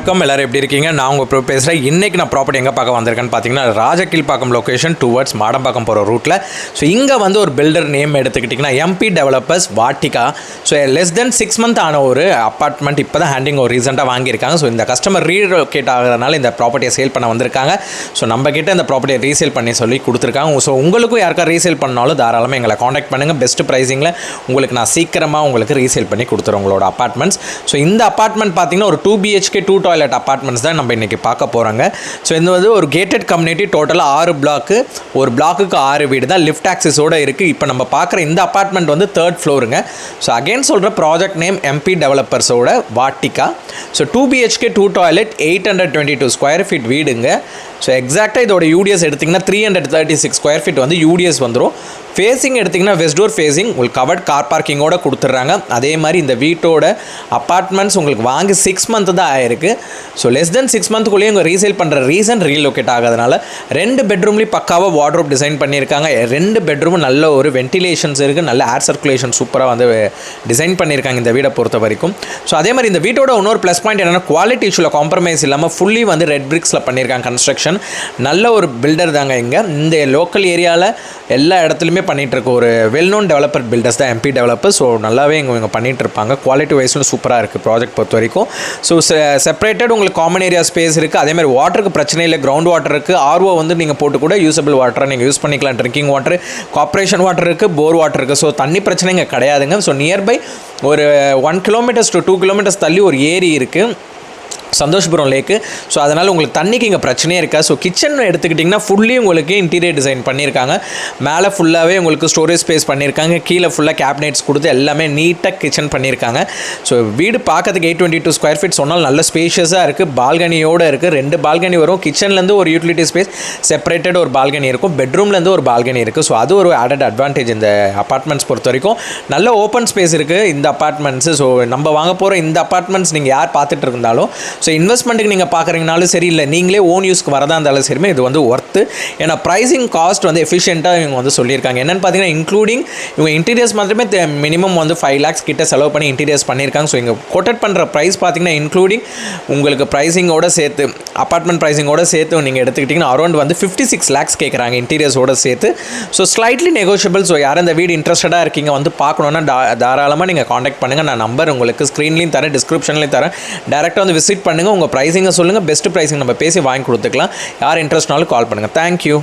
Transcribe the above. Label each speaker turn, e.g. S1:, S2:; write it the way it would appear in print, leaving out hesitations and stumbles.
S1: வணக்கம், எல்லாரும் எப்படி இருக்கீங்க? நான் உங்கள் ப்ரோ பேசுகிறேன். இன்றைக்கி நான் ப்ராப்பர்ட்டி எங்கே பார்க்க வந்திருக்கேன்னு பார்த்தீங்கன்னா, ராஜகீழ்ப்பாக்கம் லொக்கேஷன் டுவர்ட்ஸ் மாடம்பாக்கம் போகிற ரூட்டில். ஸோ இங்கே வந்து ஒரு பில்டர் நேம் எடுத்துக்கிட்டிங்கன்னா MP developers Vatika. So less than 6 months ஆன ஒரு அப்பார்ட்மெண்ட் இப்போ தான் ஹேண்டிங் ஒரு ரீசெண்டாக வாங்கியிருக்காங்க. ஸோ இந்த கஸ்டமர் ரீலோகேட் ஆகிறதுனால இந்த ப்ராப்பர்ட்டியை சேல் பண்ண வந்திருக்காங்க. ஸோ நம்ம கிட்ட இந்த ப்ராப்பர்ட்டியை ரீசேல் பண்ணி சொல்லி கொடுத்துருக்காங்க. ஸோ உங்களுக்கும் யாருக்கா ரீசேல் பண்ணாலும் தாராளமாக எங்களை காண்டாக்ட் பண்ணுங்கள். பெஸ்ட் ப்ரைஸிங்கில் உங்களுக்கு நான் சீக்கிரமாக உங்களுக்கு ரீசேல் பண்ணி கொடுத்துறேன் உங்களோட அப்பார்ட்மெண்ட்ஸ். ஸோ இந்த அப்பார்ட்மெண்ட் பார்த்தீங்கன்னா ஒரு 2 BHK 2 டாய்லெட் அப்பார்ட்மெண்ட்ஸ் தான் நம்ம இன்றைக்கி பார்க்க போகிறாங்க. ஸோ இது வந்து ஒரு கேட்டட் கம்யூனிட்டி, டோட்டலாக 6 பிளாக்கு, ஒரு பிளாக்குக்கு 6 வீடு தான், லிஃப்ட் ஆக்சஸோடு இருக்குது. இப்போ நம்ம பார்க்குற இந்த அப்பார்ட்மெண்ட் வந்து 3rd ஃப்ளோருங்க. ஸோ அகைன் சொல்கிற ப்ராஜெக்ட் நேம் எம்பி டெவலப்பர்ஸோட Vatika. So 2 BHK 2 toilet 822 square feet வீடுங்க. ஸோ எக்ஸாக்டாக இதோட யூடிஎஸ் எடுத்திங்கன்னா 336 ஸ்கொயர் ஃபீட் வந்து யூடிஎஸ் வந்துடும். ஃபேஸிங் எடுத்திங்கன்னா வெஸ்ட் டோர் ஃபேஸிங், உங்களுக்கு கவர்ட் கார் பார்க்கிங்கோடு கொடுத்துட்றாங்க. அதே மாதிரி இந்த வீட்டோட அப்பார்ட்மெண்ட்ஸ் உங்களுக்கு வாங்கி 6 months தான் ஆயிருக்கு. ஸோ லெஸ் தென் 6 monthக்குள்ளேயே உங்கள் ரீசேல் பண்ணுற ரீசன் ரீலோகேட் ஆகாதனால 2 பெட்ரூம்லேயும் பக்காவாக வார்ட்ரோப் டிசைன் பண்ணியிருக்காங்க. 2 பெட்ரூமும் நல்ல ஒரு வென்டிலேஷன்ஸ் இருக்குது, நல்ல ஏர் சர்க்குலேஷன் சூப்பராக வந்து டிசைன் பண்ணியிருக்காங்க இந்த வீடை பொறுத்த வரைக்கும். ஸோ அதே மாதிரி இந்த வீட்டோட இன்னொரு ப்ளஸ் பாயிண்ட் என்னென்னா, குவாலிட்டி இஷ்யூவில் காம்ப்ரமைஸ் இல்லாமல் ஃபுல்லி வந்து ரெட் பிரிக்ஸில் பண்ணியிருக்காங்க கன்ஸ்ட்ரக்ஷன். நல்ல ஒரு பில்டர் தாங்க. இங்கே இந்த லோக்கல் ஏரியாவில் எல்லா இடத்துலையுமே பண்ணிகிட்டு இருக்க ஒரு வெல் நோன் டெவலப்பர் பில்டர்ஸ் தான் எம்பி டெவலப்பர். ஸோ நல்லாவே இங்கே பண்ணிகிட்டு இருப்பாங்க. குவாலிட்டி வைஸில் சூப்பராக இருக்குது ப்ராஜெக்ட் பொறுத்த வரைக்கும். ஸோ செப்பரேட்டட் உங்களுக்கு காமன் ஏரியா ஸ்பேஸ் இருக்குது. அதேமாதிரி வாட்டருக்கு பிரச்சனை இல்லை, கிரவுண்ட் வாட்டர் இருக்குது. ஆர்ஓ வந்து நீங்கள் போட்டு கூட யூஸபிள் வாட்டரை நீங்கள் யூஸ் பண்ணிக்கலாம். ட்ரிங்கிங் வாட்டர், கார்ப்பரேஷன் வாட்டர் இருக்குது, போர் வாட்டர் இருக்குது. ஸோ தண்ணி பிரச்சனை இங்கே கிடையாதுங்க. ஸோ நியர்பை ஒரு 1 kilometers to 2 kilometers தள்ளி ஒரு ஏரி இருக்குது, சந்தோஷ்புரம் லேக்கு. ஸோ அதனால் உங்களுக்கு தண்ணிக்கு இங்கே பிரச்சனையே இருக்காது. ஸோ கிச்சன் எடுத்துக்கிட்டிங்கன்னா ஃபுல்லி உங்களுக்கு இன்டீரியர் டிசைன் பண்ணியிருக்காங்க. மேலே ஃபுல்லாகவே உங்களுக்கு ஸ்டோரேஜ் ஸ்பேஸ் பண்ணியிருக்காங்க, கீழே ஃபுல்லாக கேபினெட்ஸ் கொடுத்து எல்லாமே நீட்டாக கிச்சன் பண்ணியிருக்காங்க. ஸோ வீடு பார்க்கறதுக்கு 822 ஸ்கொயர் ஃபீட் சொன்னால் நல்ல ஸ்பேஷியஸாக இருக்குது, பால்கனியோடு இருக்குது. 2 பால்கனி வரும். கிச்சன்லேருந்து ஒரு யூட்டிலிட்டி ஸ்பேஸ், செப்பரேட்டட் ஒரு பால்கனி இருக்கும், பெட்ரூம்லேருந்து ஒரு பால்கனி இருக்குது. ஸோ அது ஒரு ஆடட் அட்வான்டேஜ் இந்த அப்பார்ட்மெண்ட்ஸ் பொறுத்த வரைக்கும். நல்ல ஓப்பன் ஸ்பேஸ் இருக்குது இந்த அப்பார்ட்மெண்ட்ஸு. ஸோ நம்ம வாங்க போகிற இந்த அப்பார்ட்மெண்ட்ஸ் நீங்கள் யார் பார்த்துட்டு இருந்தாலும், ஸோ இன்வெஸ்ட்மெண்ட்டுக்கு நீங்கள் பார்க்குறீங்கனாலும் சரி, இல்லை நீங்களே ஓன் யூஸ்க்கு வரதா இருந்தாலும் சரிமே இது வந்து ஒர்த்து. ஏன்னா ப்ரைஸிங் காஸ்ட் வந்து எஃபிஷியண்ட்டாக இவங்க வந்து சொல்லியிருக்காங்க. என்னென்னு பார்த்தீங்கன்னா, இன்க்ளூடிங் இவங்க இன்டீரியர்ஸ் மட்டுமே மினிமம் வந்து 5 lakhs கிட்ட செலவு பண்ணி இன்டீரியர்ஸ் பண்ணியிருக்காங்க. ஸோ இங்கே கோட்டட் பண்ணுற ப்ரைஸ் பார்த்தீங்கன்னா இன்க்ளூடிங் உங்களுக்கு ப்ரைஸிங்கோடு சேர்த்து, அப்பார்ட்மெண்ட் ப்ரைஸிங்கோடு சேர்த்து நீங்கள் எடுத்துக்கிட்டிங்கன்னா அரௌண்ட் வந்து 56 lakhs கேட்குறாங்க இன்டீரியர்ஸோடு சேர்த்து. So slightly negotiable. ஸோ யாரும் இந்த வீடு இன்ட்ரெஸ்டடாக இருக்கீங்க வந்து பார்க்கணுன்னா தாராளமாக நீங்கள் காண்டாக்ட் பண்ணுங்கள். நான் நம்பர் உங்களுக்கு ஸ்க்ரீன்லேயும் தரேன், டிஸ்கிரிப்ஷன்லேயும் தரேன். டேரெக்டாக வந்து விசிட் பண்ணுங்கள், உங்கள் ப்ரைஸிங்கை சொல்லுங்கள், பெஸ்ட் ப்ரைஸிங் நம்ம பேசி வாங்கி கொடுத்துக்கலாம். யார் இன்ட்ரெஸ்ட்னாலும் கால் பண்ணுங்கள். தேங்க்யூ.